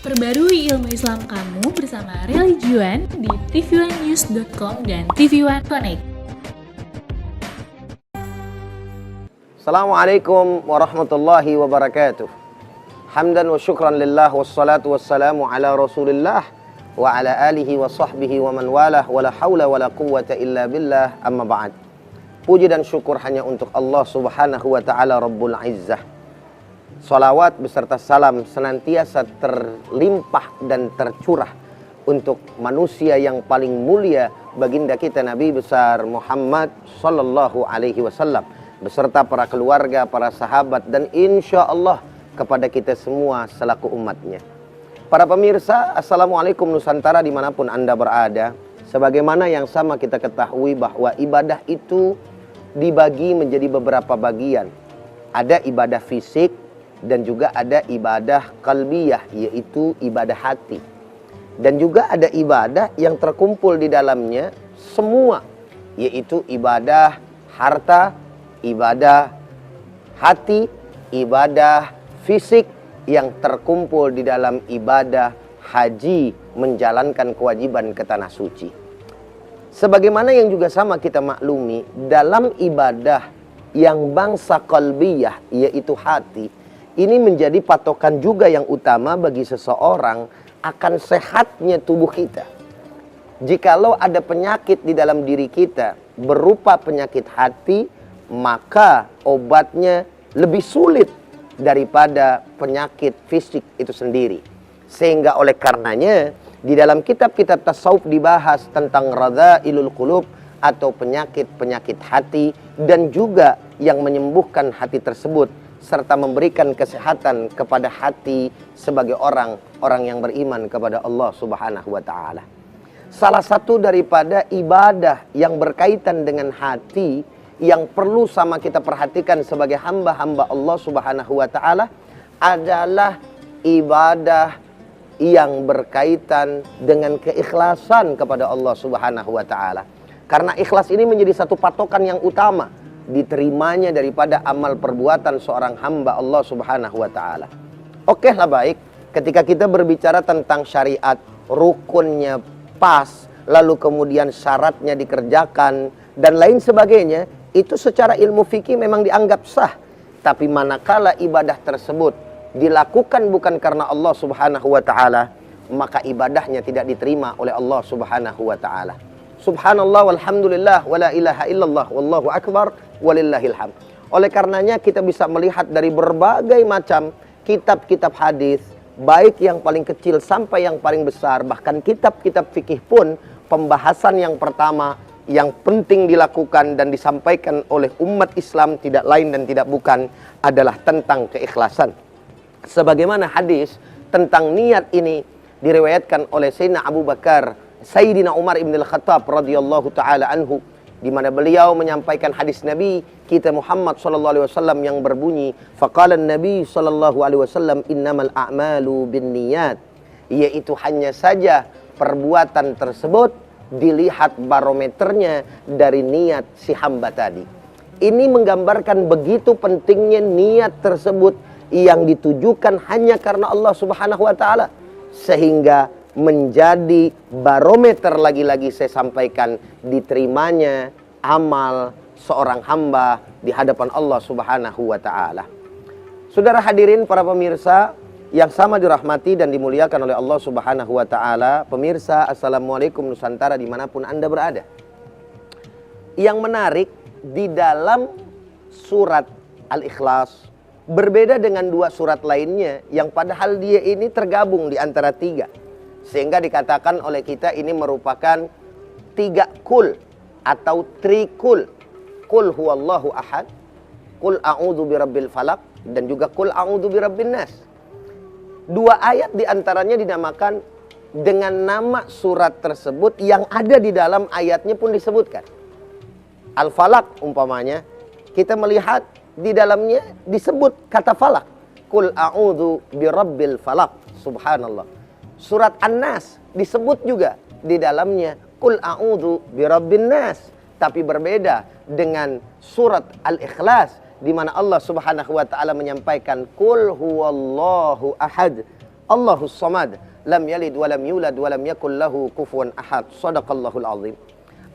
Perbarui ilmu Islam kamu bersama Religion di tv1news.com dan TV1 Connect. Assalamualaikum warahmatullahi wabarakatuh. Hamdan wa syukran lillah wassalatu wassalamu ala rasulillah wa ala alihi wa sahbihi wa man walah wa la hawla wa la quwwata illa billah amma ba'd. Puji dan syukur hanya untuk Allah subhanahu wa ta'ala Rabbul Izzah. Salawat beserta salam senantiasa terlimpah dan tercurah untuk manusia yang paling mulia, baginda kita Nabi besar Muhammad sallallahu alaihi wasallam, beserta para keluarga, para sahabat, dan insya Allah kepada kita semua selaku umatnya. Para pemirsa, Assalamualaikum Nusantara dimanapun Anda berada. Sebagaimana yang sama kita ketahui bahwa ibadah itu dibagi menjadi beberapa bagian. Ada ibadah fisik dan juga ada ibadah qalbiyah, yaitu ibadah hati. Dan juga ada ibadah yang terkumpul di dalamnya semua, yaitu ibadah harta, ibadah hati, ibadah fisik yang terkumpul di dalam ibadah haji, menjalankan kewajiban ke tanah suci. Sebagaimana yang juga sama kita maklumi, dalam ibadah yang bangsa qalbiyah, yaitu hati, ini menjadi patokan juga yang utama bagi seseorang akan sehatnya tubuh kita. Jikalau ada penyakit di dalam diri kita berupa penyakit hati, maka obatnya lebih sulit daripada penyakit fisik itu sendiri. Sehingga oleh karenanya di dalam kitab-kitab tasawuf dibahas tentang radha'ilul qulub atau penyakit-penyakit hati, dan juga yang menyembuhkan hati tersebut serta memberikan kesehatan kepada hati sebagai orang-orang yang beriman kepada Allah Subhanahu wa taala. Salah satu daripada ibadah yang berkaitan dengan hati yang perlu sama kita perhatikan sebagai hamba-hamba Allah Subhanahu wa taala adalah ibadah yang berkaitan dengan keikhlasan kepada Allah Subhanahu wa taala. Karena ikhlas ini menjadi satu patokan yang utama diterimanya daripada amal perbuatan seorang hamba Allah Subhanahu wa taala. Oke lah, baik, ketika kita berbicara tentang syariat, rukunnya pas, lalu kemudian syaratnya dikerjakan dan lain sebagainya, itu secara ilmu fikih memang dianggap sah. Tapi manakala ibadah tersebut dilakukan bukan karena Allah Subhanahu wa taala, maka ibadahnya tidak diterima oleh Allah Subhanahu wa taala. Subhanallah walhamdulillah wala ilaha illallah wallahu akbar walillahil hamd. Oleh karenanya kita bisa melihat dari berbagai macam kitab-kitab hadis, baik yang paling kecil sampai yang paling besar, bahkan kitab-kitab fikih pun pembahasan yang pertama yang penting dilakukan dan disampaikan oleh umat Islam tidak lain dan tidak bukan adalah tentang keikhlasan. Sebagaimana hadis tentang niat ini diriwayatkan oleh Sayyidina Abu Bakar, Sayyidina Umar ibn al-Khattab radhiyallahu ta'ala anhu, di mana beliau menyampaikan hadis Nabi kita Muhammad sallallahu alaihi wasallam yang berbunyi, faqala Nabi sallallahu alaihi wasallam innamal a'malu binniyat, yaitu hanya saja perbuatan tersebut dilihat barometernya dari niat si hamba tadi. Ini menggambarkan begitu pentingnya niat tersebut yang ditujukan hanya karena Allah Subhanahu wa taala, sehingga menjadi barometer, lagi-lagi saya sampaikan, diterimanya amal seorang hamba di hadapan Allah Subhanahu wa taala. Saudara hadirin para pemirsa yang sama dirahmati dan dimuliakan oleh Allah Subhanahu wa taala, pemirsa Assalamualaikum Nusantara dimanapun Anda berada. Yang menarik di dalam surat Al-Ikhlas berbeda dengan dua surat lainnya yang padahal dia ini tergabung di antara tiga. Sehingga dikatakan oleh kita ini merupakan tiga kul atau trikul. Kul huwallahu ahad, kul a'udzu birabbil falaq, dan juga kul a'udzu birabbin nas. Dua ayat diantaranya dinamakan dengan nama surat tersebut yang ada di dalam ayatnya pun disebutkan. Al-Falaq umpamanya, kita melihat di dalamnya disebut kata falak. Kul a'udzu birabbil falaq, subhanallah. Surat An-Nas disebut juga di dalamnya Qul a'udzu birabbin nas, tapi berbeda dengan surat Al-Ikhlas di mana Allah Subhanahu wa taala menyampaikan Qul huwallahu ahad, Allahus samad, lam yalid wa lam yulad wa lam yakul lahu kufuwan ahad. Shadaqallahul azim.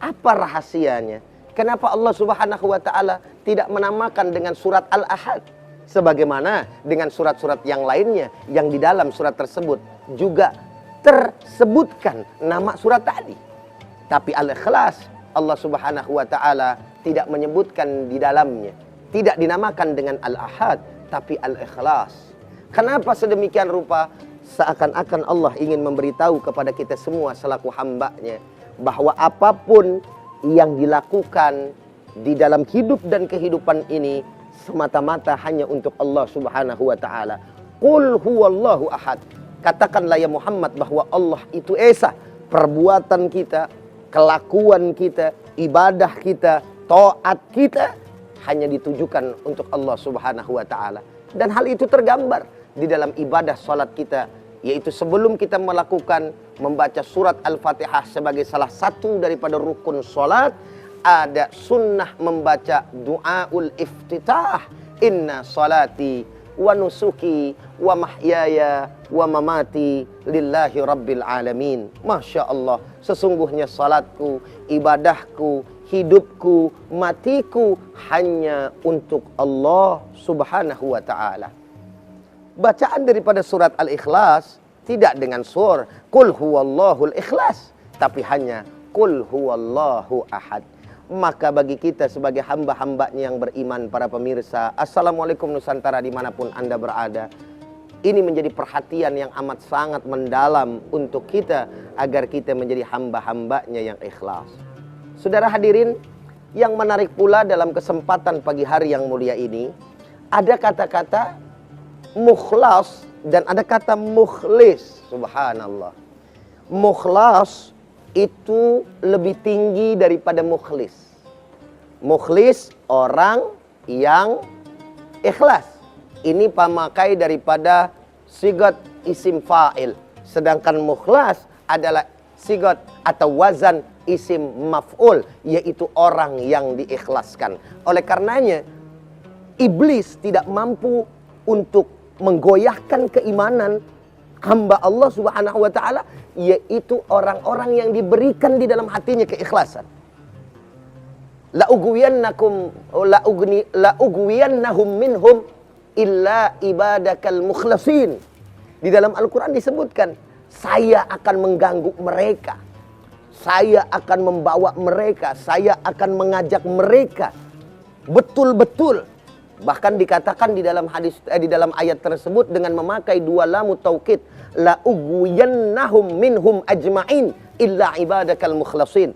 Apa rahasianya? Kenapa Allah Subhanahu wa taala tidak menamakan dengan surat Al-Ahad sebagaimana dengan surat-surat yang lainnya yang di dalam surat tersebut juga tersebutkan nama surat tadi. Tapi Al-Ikhlas Allah Subhanahu wa taala tidak menyebutkan di dalamnya. Tidak dinamakan dengan Al-Ahad tapi Al-Ikhlas. Kenapa sedemikian rupa? Seakan-akan Allah ingin memberitahu kepada kita semua selaku hamba-Nya bahwa apapun yang dilakukan di dalam hidup dan kehidupan ini semata-mata hanya untuk Allah Subhanahu wa taala. Qul huwallahu ahad. Katakanlah ya Muhammad bahwa Allah itu esa. Perbuatan kita, kelakuan kita, ibadah kita, taat kita hanya ditujukan untuk Allah Subhanahu wa taala. Dan hal itu tergambar di dalam ibadah salat kita, yaitu sebelum kita melakukan membaca surat Al-Fatihah sebagai salah satu daripada rukun salat, ada sunnah membaca du'aul iftitah. Inna salati wa nusuki wa mahyaya wa mamati lillahi rabbil alamin. Masya Allah, sesungguhnya salatku, ibadahku, hidupku, matiku hanya untuk Allah Subhanahu wa ta'ala. Bacaan daripada surat Al-Ikhlas tidak dengan sur Qul huwallahul ikhlas, tapi hanya Qul huwallahu ahad. Maka bagi kita sebagai hamba-hambanya yang beriman, para pemirsa, Assalamualaikum Nusantara dimanapun Anda berada, ini menjadi perhatian yang amat sangat mendalam untuk kita agar kita menjadi hamba-hambanya yang ikhlas. Saudara hadirin, yang menarik pula dalam kesempatan pagi hari yang mulia ini, ada kata-kata mukhlas dan ada kata mukhlis. Subhanallah. Mukhlas itu lebih tinggi daripada mukhlis. Mukhlis orang yang ikhlas. Ini pemakai daripada sigat isim fa'il. Sedangkan mukhlas adalah sigat atau wazan isim maf'ul, yaitu orang yang diikhlaskan. Oleh karenanya iblis tidak mampu untuk menggoyahkan keimanan hamba Allah Subhanahu wa taala, yaitu orang-orang yang diberikan di dalam hatinya keikhlasan. La ugwiyannahum minhum illa ibadakal mukhlasin. Di dalam Al-Qur'an disebutkan, saya akan mengganggu mereka. Saya akan membawa mereka, saya akan mengajak mereka betul-betul. Bahkan dikatakan di dalam hadis di dalam ayat tersebut dengan memakai dua lamut taukid, la ugwiyannahum minhum ajma'in illa ibadakal mukhlasin.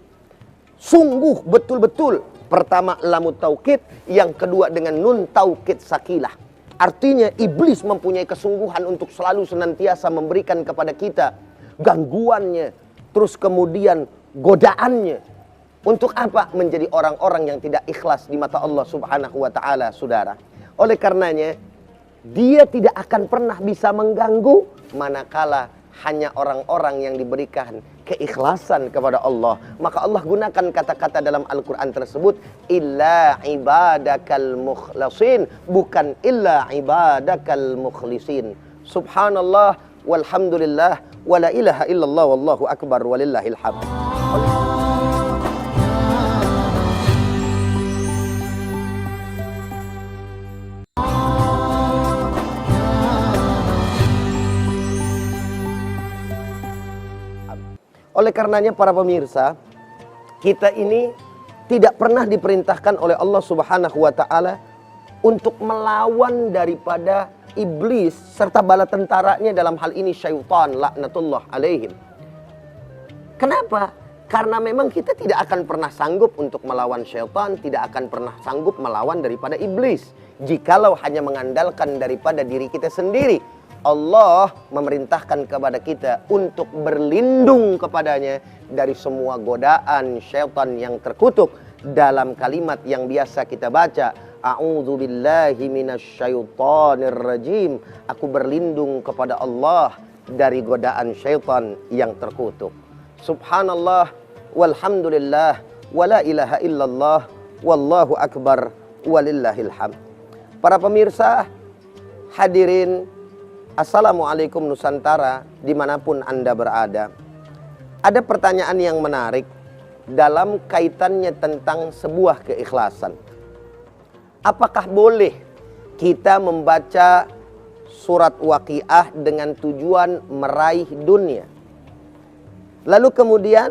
Sungguh betul-betul, pertama lamut taukid, yang kedua dengan nun taukid sakilah. Artinya iblis mempunyai kesungguhan untuk selalu senantiasa memberikan kepada kita gangguannya, terus kemudian godaannya. Untuk apa? Menjadi orang-orang yang tidak ikhlas di mata Allah Subhanahu wa ta'ala, saudara. Oleh karenanya, dia tidak akan pernah bisa mengganggu manakala hanya orang-orang yang diberikan keikhlasan kepada Allah. Maka Allah gunakan kata-kata dalam Al-Quran tersebut, illa ibadakal mukhlasin, bukan illa ibadakal mukhlisin. Subhanallah, walhamdulillah, wala ilaha illallah, wallahu akbar, walillahil hamd. Oleh karenanya para pemirsa, kita ini tidak pernah diperintahkan oleh Allah Subhanahu wa ta'ala untuk melawan daripada iblis serta bala tentaranya, dalam hal ini syaitan laknatullah alaihim. Kenapa? Karena memang kita tidak akan pernah sanggup untuk melawan syaitan, tidak akan pernah sanggup melawan daripada iblis jikalau hanya mengandalkan daripada diri kita sendiri. Allah memerintahkan kepada kita untuk berlindung kepadanya dari semua godaan syaitan yang terkutuk dalam kalimat yang biasa kita baca, a'udzubillahi minasyaitonir rajim. Aku berlindung kepada Allah dari godaan syaitan yang terkutuk. Subhanallah, walhamdulillah, wala ilaha illallah, wallahu akbar, walillahil hamd. Para pemirsa hadirin Assalamualaikum Nusantara, dimanapun Anda berada. Ada pertanyaan yang menarik dalam kaitannya tentang sebuah keikhlasan. Apakah boleh kita membaca surat Waqiah dengan tujuan meraih dunia? Lalu kemudian,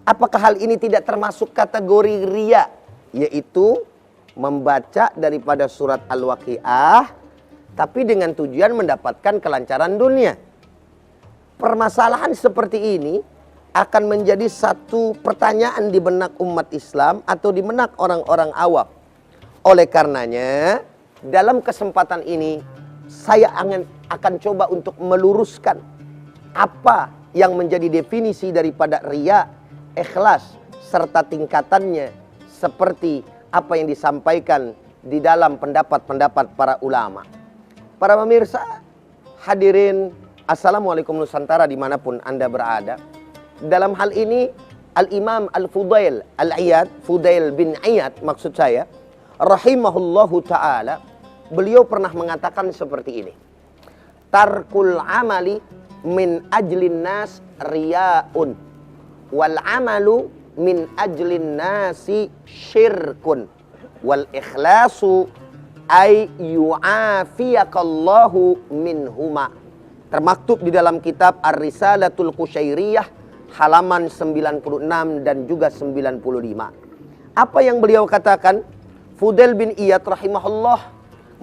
apakah hal ini tidak termasuk kategori riya? Yaitu membaca daripada surat Al-Waqiah tapi dengan tujuan mendapatkan kelancaran dunia. Permasalahan seperti ini akan menjadi satu pertanyaan di benak umat Islam atau di benak orang-orang awam. Oleh karenanya, dalam kesempatan ini saya akan coba untuk meluruskan apa yang menjadi definisi daripada riya, ikhlas, serta tingkatannya seperti apa yang disampaikan di dalam pendapat-pendapat para ulama. Para pemirsa, hadirin, Assalamualaikum Nusantara dimanapun Anda berada. Dalam hal ini, Al-Imam Al-Fudail Al-Iyad, Fudail bin Iyad maksud saya, rahimahullahu ta'ala, beliau pernah mengatakan seperti ini. Tarkul amali min ajlin nas riya'un, wal amalu min ajlin nasi syirkun, wal ikhlasu ay yu'afiyakallahu minhuma. Termaktub di dalam kitab Ar-Risalatul Qusyairiyah halaman 96 dan juga 95. Apa yang beliau katakan? Fudail bin Iyad rahimahullah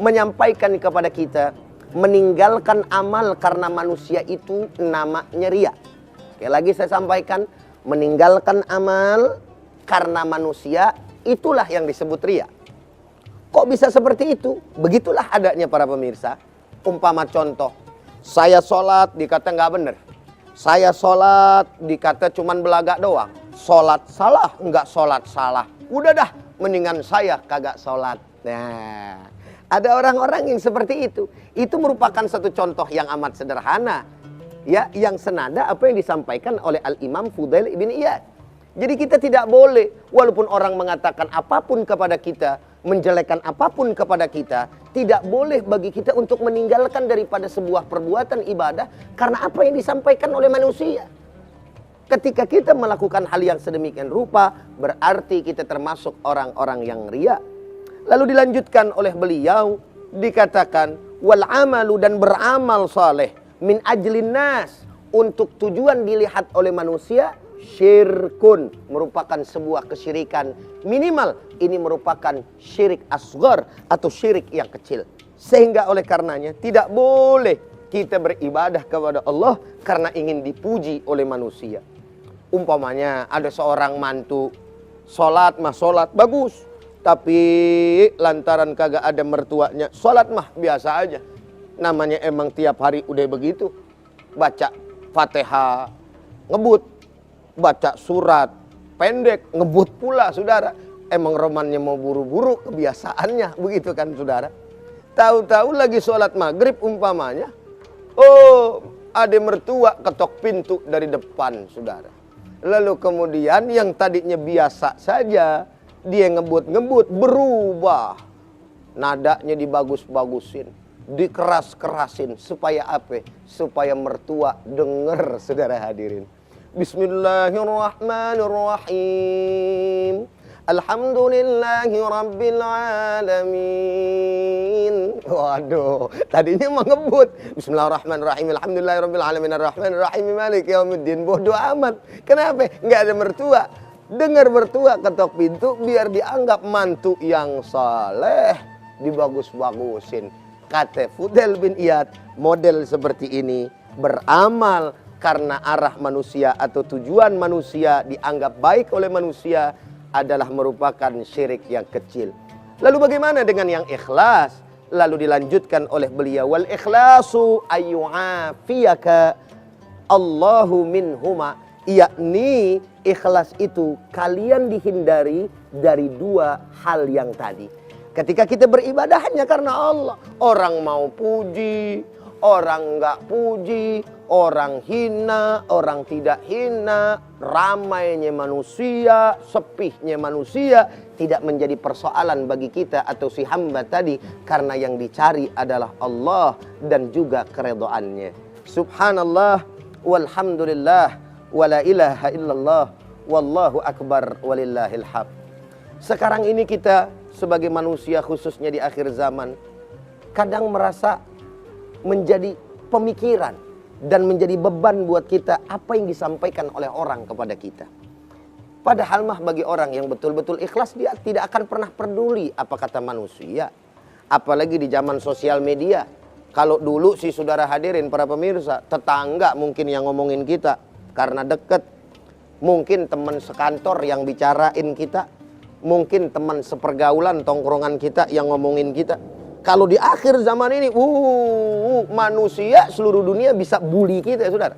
menyampaikan kepada kita, meninggalkan amal karena manusia itu namanya riya. Sekali lagi saya sampaikan, meninggalkan amal karena manusia itulah yang disebut riya. Kok bisa seperti itu? Begitulah adanya para pemirsa. Umpama contoh, saya sholat dikata nggak bener. Saya sholat dikata cuman belagak doang. Sholat salah, nggak sholat salah. Udah dah, mendingan saya kagak sholat. Nah, ada orang-orang yang seperti itu. Itu merupakan satu contoh yang amat sederhana, ya, yang senada apa yang disampaikan oleh Al-Imam Fudail bin Iyad. Jadi kita tidak boleh, walaupun orang mengatakan apapun kepada kita, menjelekkan apapun kepada kita, tidak boleh bagi kita untuk meninggalkan daripada sebuah perbuatan ibadah karena apa yang disampaikan oleh manusia. Ketika kita melakukan hal yang sedemikian rupa, berarti kita termasuk orang-orang yang riya. Lalu dilanjutkan oleh beliau, dikatakan wal amalu, dan beramal saleh min ajlin nas, untuk tujuan dilihat oleh manusia, syirkun, merupakan sebuah kesyirikan. Minimal ini merupakan syirik asghar atau syirik yang kecil. Sehingga oleh karenanya tidak boleh kita beribadah kepada Allah karena ingin dipuji oleh manusia. Umpamanya ada seorang mantu, sholat mah sholat bagus, tapi lantaran kagak ada mertuanya, sholat mah biasa aja. Namanya emang tiap hari udah begitu. Baca Fatihah ngebut, baca surat pendek ngebut pula, saudara. Emang romannya mau buru-buru, kebiasaannya begitu kan, saudara. Tahu-tahu lagi sholat maghrib umpamanya, oh ada mertua ketok pintu dari depan, saudara. Lalu kemudian yang tadinya biasa saja, dia ngebut-ngebut, berubah. Nadanya dibagus-bagusin, dikeras-kerasin. Supaya apa? Supaya mertua dengar, saudara hadirin. Bismillahirrahmanirrahim. Alhamdulillahi Rabbil Alamin. Waduh, tadinya mau ngebut. Bismillahirrahmanirrahim. Alhamdulillahi Rabbil Alamin. Ar-Rahmanirrahim. Maliki Yaumiddin. Bodoh amat. Kenapa? Nggak ada mertua. Dengar mertua ketok pintu biar dianggap mantu yang saleh, dibagus-bagusin. Kata Fudail bin Iyad, model seperti ini beramal karena arah manusia atau tujuan manusia dianggap baik oleh manusia adalah merupakan syirik yang kecil. Lalu bagaimana dengan yang ikhlas? Lalu dilanjutkan oleh beliau, wal ikhlasu ayyu'afiyaka Allahu minhuma, yakni ikhlas itu kalian dihindari dari dua hal yang tadi. Ketika kita beribadah hanya karena Allah, orang mau puji, orang nggak puji, orang hina, orang tidak hina, ramainya manusia, sepihnya manusia, tidak menjadi persoalan bagi kita atau si hamba tadi, karena yang dicari adalah Allah dan juga keredoannya. Subhanallah, walhamdulillah, wala ilaha illallah, wallahu akbar, walillahil hamd. Sekarang ini kita sebagai manusia, khususnya di akhir zaman, kadang merasa menjadi pemikiran dan menjadi beban buat kita apa yang disampaikan oleh orang kepada kita. Padahal mah bagi orang yang betul-betul ikhlas, dia tidak akan pernah peduli apa kata manusia. Apalagi di zaman sosial media. Kalau dulu sih saudara hadirin para pemirsa, tetangga mungkin yang ngomongin kita karena deket. Mungkin teman sekantor yang bicarain kita. Mungkin teman sepergaulan tongkrongan kita yang ngomongin kita. Kalau di akhir zaman ini, manusia seluruh dunia bisa bully kita, saudara.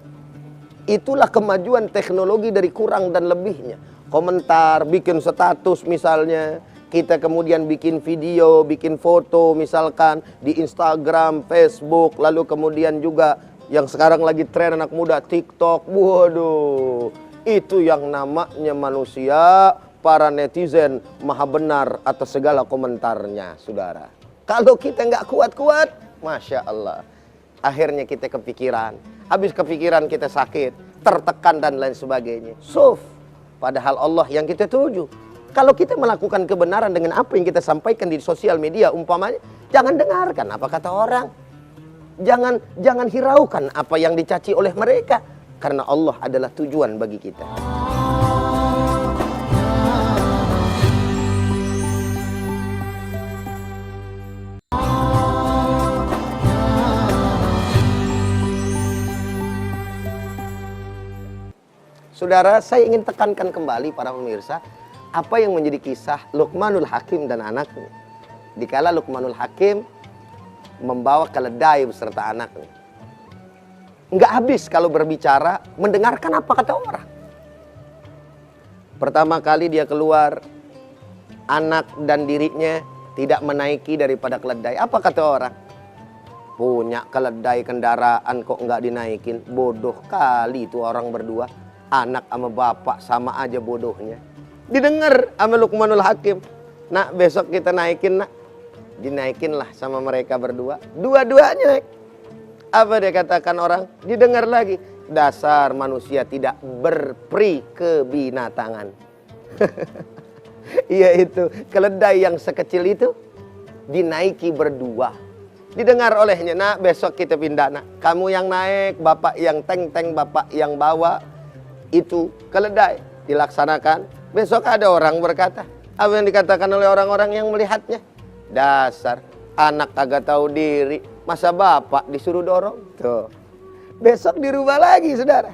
Itulah kemajuan teknologi dari kurang dan lebihnya. Komentar, bikin status misalnya. Kita kemudian bikin video, bikin foto misalkan di Instagram, Facebook. Lalu kemudian juga yang sekarang lagi tren anak muda, TikTok. Waduh, itu yang namanya manusia, para netizen maha benar atas segala komentarnya, saudara. Kalau kita nggak kuat-kuat, Masya Allah, akhirnya kita kepikiran. Habis kepikiran kita sakit, tertekan dan lain sebagainya. Padahal Allah yang kita tuju. Kalau kita melakukan kebenaran dengan apa yang kita sampaikan di sosial media, umpamanya, jangan dengarkan apa kata orang. Jangan hiraukan apa yang dicaci oleh mereka. Karena Allah adalah tujuan bagi kita. Saudara, saya ingin tekankan kembali para pemirsa, apa yang menjadi kisah Luqmanul Hakim dan anaknya. Dikala Luqmanul Hakim membawa keledai beserta anaknya. Nggak habis kalau berbicara, mendengarkan apa kata orang. Pertama kali dia keluar, anak dan dirinya tidak menaiki daripada keledai. Apa kata orang? Punya keledai kendaraan kok nggak dinaikin. Bodoh kali itu orang berdua. Anak sama bapak sama aja bodohnya. Didengar sama Luqmanul Hakim. Nak, besok kita naikin, nak. Dinaikinlah sama mereka berdua. Dua-duanya naik. Apa dia katakan orang? Didengar lagi. Dasar manusia tidak berperi kebinatangan. Iya itu. Keledai yang sekecil itu dinaiki berdua. Didengar olehnya. Nak, besok kita pindah, nak. Kamu yang naik, bapak yang teng-teng, bapak yang bawa. Itu keledai dilaksanakan. Besok ada orang berkata, apa yang dikatakan oleh orang-orang yang melihatnya? Dasar anak kagak tahu diri, masa bapak disuruh dorong? Tuh. Besok dirubah lagi, saudara.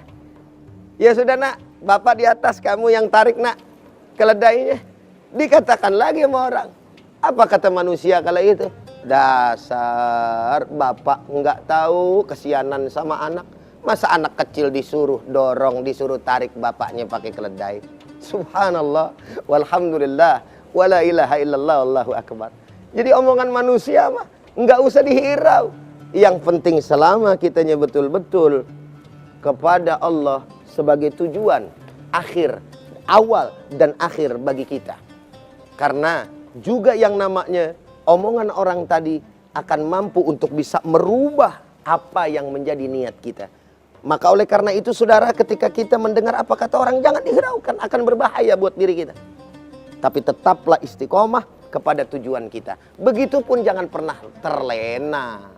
Ya sudah, nak, bapak di atas, kamu yang tarik, nak, keledainya. Dikatakan lagi sama orang. Apa kata manusia kala itu? Dasar bapak nggak tahu kesianan sama anak. Masa anak kecil disuruh dorong, disuruh tarik bapaknya pakai keledai. Subhanallah, walhamdulillah, wala ilaha illallah, Allahu akbar. Jadi omongan manusia mah nggak usah dihirau. Yang penting selama kitanya betul-betul kepada Allah sebagai tujuan akhir, awal dan akhir bagi kita. Karena juga yang namanya omongan orang tadi akan mampu untuk bisa merubah apa yang menjadi niat kita. Maka oleh karena itu saudara, ketika kita mendengar apa kata orang, jangan dihiraukan, akan berbahaya buat diri kita. Tapi tetaplah istiqomah kepada tujuan kita. Begitupun jangan pernah terlena.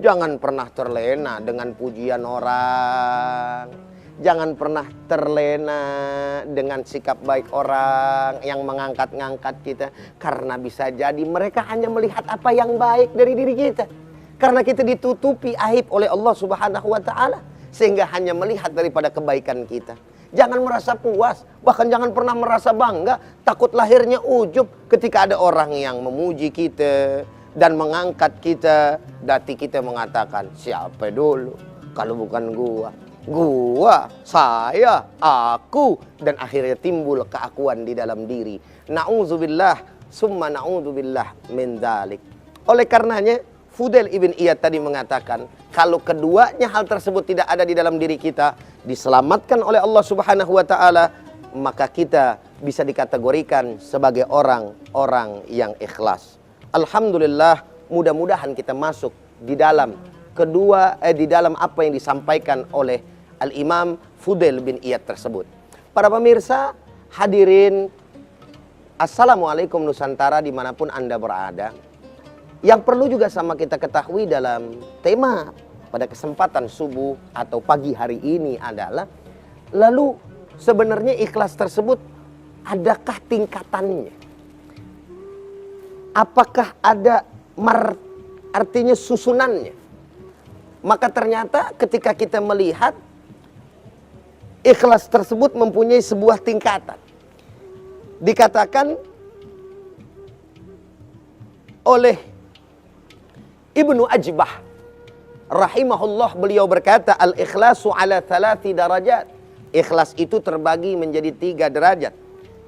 Jangan pernah terlena dengan pujian orang. Jangan pernah terlena dengan sikap baik orang yang mengangkat-ngangkat kita. Karena bisa jadi mereka hanya melihat apa yang baik dari diri kita. Karena kita ditutupi aib oleh Allah Subhanahu wa ta'ala. Sehingga hanya melihat daripada kebaikan kita. Jangan merasa puas, bahkan jangan pernah merasa bangga. Takut lahirnya ujub ketika ada orang yang memuji kita dan mengangkat kita. Dati kita mengatakan, siapa dulu kalau bukan gua, saya, aku. Dan akhirnya timbul keakuan di dalam diri. Na'udzubillah, summa na'udzubillah min dzalik. Oleh karenanya, Fudail ibn Iyad tadi mengatakan, kalau keduanya hal tersebut tidak ada di dalam diri kita, diselamatkan oleh Allah Subhanahu wa taala, maka kita bisa dikategorikan sebagai orang-orang yang ikhlas. Alhamdulillah, mudah-mudahan kita masuk di dalam di dalam apa yang disampaikan oleh Al-Imam Fudail bin Iyad tersebut. Para pemirsa, hadirin, Assalamualaikum Nusantara dimanapun Anda berada. Yang perlu juga sama kita ketahui dalam tema pada kesempatan subuh atau pagi hari ini adalah, lalu sebenarnya ikhlas tersebut adakah tingkatannya? Apakah ada artinya susunannya? Maka ternyata ketika kita melihat ikhlas tersebut mempunyai sebuah tingkatan. Dikatakan oleh Ibnu Ajbah rahimahullah, beliau berkata, al-ikhlasu ala 3 darajat. Ikhlas itu terbagi menjadi 3 derajat.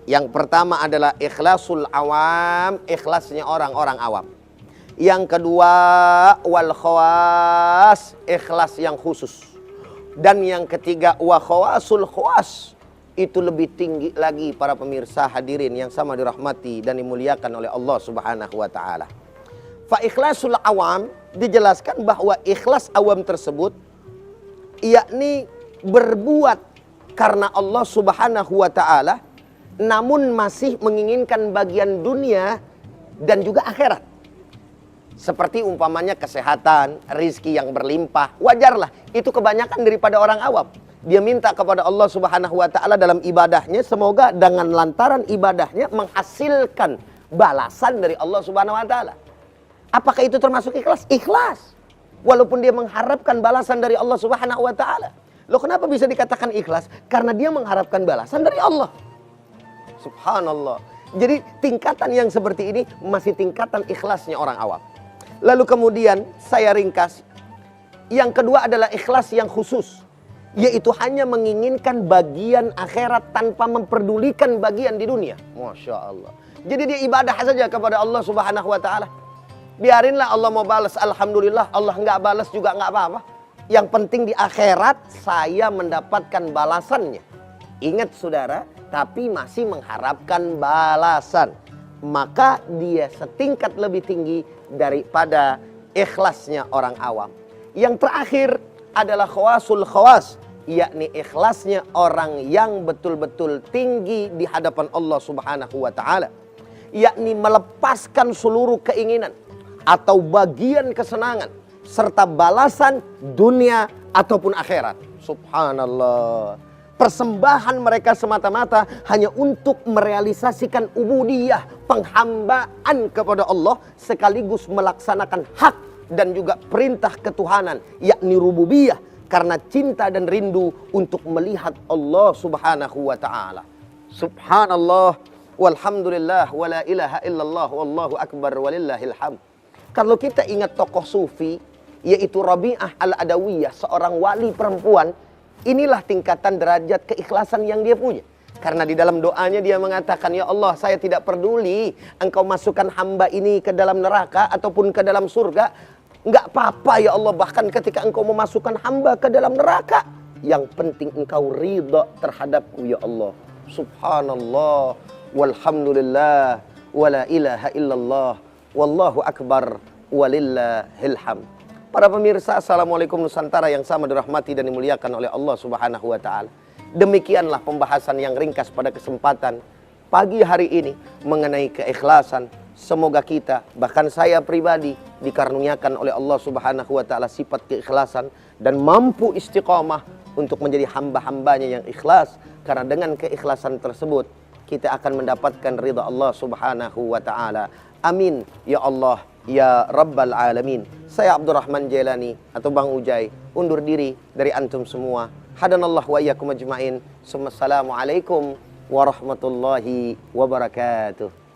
Yang pertama adalah ikhlasul awam, ikhlasnya orang-orang awam. Yang kedua wal khawas, ikhlas yang khusus. Dan yang ketiga wa khawasul khawas, itu lebih tinggi lagi para pemirsa hadirin yang sama dirahmati dan dimuliakan oleh Allah Subhanahu wa taala. Fa ikhlasul awam, dijelaskan bahwa ikhlas awam tersebut yakni berbuat karena Allah Subhanahu wa taala, namun masih menginginkan bagian dunia dan juga akhirat. Seperti umpamanya kesehatan, rizki yang berlimpah, wajarlah itu kebanyakan daripada orang awam. Dia minta kepada Allah Subhanahu wa taala dalam ibadahnya, semoga dengan lantaran ibadahnya menghasilkan balasan dari Allah Subhanahu wa taala. Apakah itu termasuk ikhlas? Ikhlas. Walaupun dia mengharapkan balasan dari Allah Subhanahu wa taala. Loh, kenapa bisa dikatakan ikhlas? Karena dia mengharapkan balasan dari Allah. Subhanallah. Jadi tingkatan yang seperti ini masih tingkatan ikhlasnya orang awam. Lalu kemudian saya ringkas. Yang kedua adalah ikhlas yang khusus, yaitu hanya menginginkan bagian akhirat tanpa memperdulikan bagian di dunia. Masya Allah. Jadi dia ibadah saja kepada Allah Subhanahu wa taala. Biarinlah Allah mau balas, alhamdulillah. Allah nggak balas juga nggak apa-apa. Yang penting di akhirat saya mendapatkan balasannya. Ingat saudara, tapi masih mengharapkan balasan. Maka dia setingkat lebih tinggi daripada ikhlasnya orang awam. Yang terakhir adalah khawasul khawas, yakni ikhlasnya orang yang betul-betul tinggi di hadapan Allah Subhanahu wa taala, yakni melepaskan seluruh keinginan atau bagian kesenangan serta balasan dunia ataupun akhirat. Subhanallah. Persembahan mereka semata-mata hanya untuk merealisasikan ubudiyah, penghambaan kepada Allah, sekaligus melaksanakan hak dan juga perintah ketuhanan, yakni rububiyah, karena cinta dan rindu untuk melihat Allah Subhanahu wa taala. Subhanallah walhamdulillah wala ilaha illallah wallahu akbar walillahil hamd. Kalau kita ingat tokoh sufi, yaitu Rabi'ah al-Adawiyah, seorang wali perempuan, inilah tingkatan derajat keikhlasan yang dia punya. Karena di dalam doanya dia mengatakan, ya Allah, saya tidak peduli engkau masukkan hamba ini ke dalam neraka ataupun ke dalam surga. Enggak apa-apa ya Allah, bahkan ketika engkau memasukkan hamba ke dalam neraka, yang penting engkau ridha terhadapku ya Allah. Subhanallah walhamdulillah wala ilaha illallah wallahu akbar walillahil hamd. Para pemirsa, Assalamualaikum Nusantara yang sama dirahmati dan dimuliakan oleh Allah Subhanahu wa taala. Demikianlah pembahasan yang ringkas pada kesempatan pagi hari ini mengenai keikhlasan. Semoga kita, bahkan saya pribadi, dikaruniakan oleh Allah Subhanahu wa taala sifat keikhlasan dan mampu istiqamah untuk menjadi hamba-hambanya yang ikhlas. Karena dengan keikhlasan tersebut kita akan mendapatkan ridha Allah Subhanahu wa taala. Amin ya Allah ya Rabbal Alamin. Saya Abdurrahman Jailani atau Bang Ujai undur diri dari antum semua. Hadanallah wa iyyakum ajmain. Assalamualaikum warahmatullahi wabarakatuh.